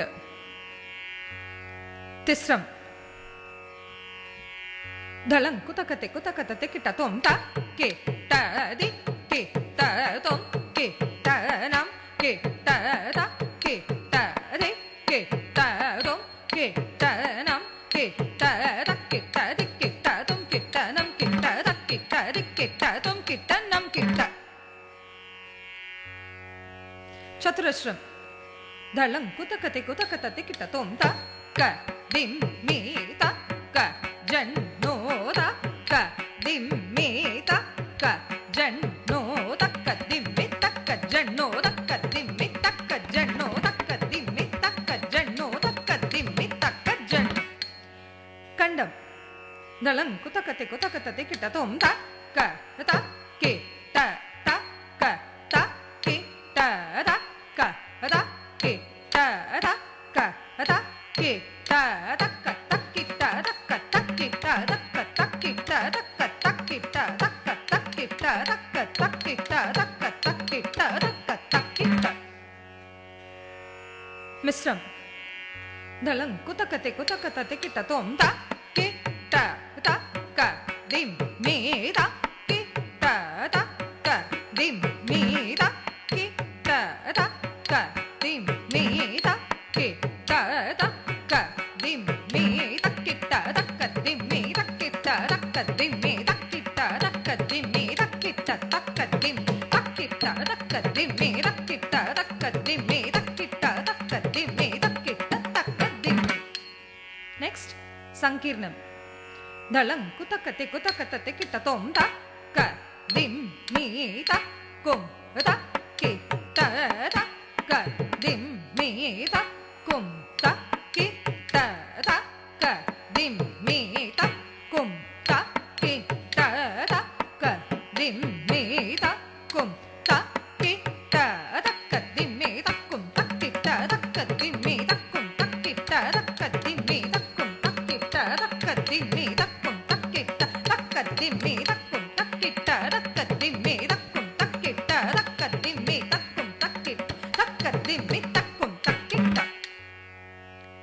மெட்டு. திஸ்ரம் தளங் குதகதே குதகதே கிட்ட தொம் த கே த தி கே த தொம் கே த நம் கே த த கே த ரே கே த தொம் கே த நம் கே த த கே த தி கே த தொம் கே த நம் கே த த கே த தி கே த தொம் கே த நம் கே த. சதுரஸ்ரம் தளங் குதகதே குதகதே கிட்ட தொம் த க திம் மீ த க ஜன் நோ த க திம் மீ த க ஜன் நோ த க திம் மீ த க ஜன் நோ த க திம் மீ த க ஜன் நோ த க திம் மீ த க ஜன் நோ த க திம் மீ த க ஜன். கண்டம் தளங் குதகதே குதகதே கிட்ட தொம் த க த கே த த க த கே த த க த கே த த க த கே த த க த கே த த க த கே த த க த கே த த க த கே த த க த கே த த க த கே த த க த கே த த க த கே த. மிஸ்ரம் தளங் குதகதே குதகதே கிட்ட தொம் த கே த த க திம் மீ த கே த த க திம் மீ த கே த த க திம் மீ த கே த த க திம் மீ த கே த த க திம் மீ த கே த த க திம் மீ த கே த த க திம் மீ த கே த த க திம் த கே த த க திம் மீ த கே த த க திம் மீ த கே த த க திம் மீ த கே த த க திம். நெக்ஸ்ட் சங்கீர்ணம் தளங் குதகதே குதகதே கிட்ட தொம் த க திம் மீ த கும் த கே த த க திம் மீ த கும் த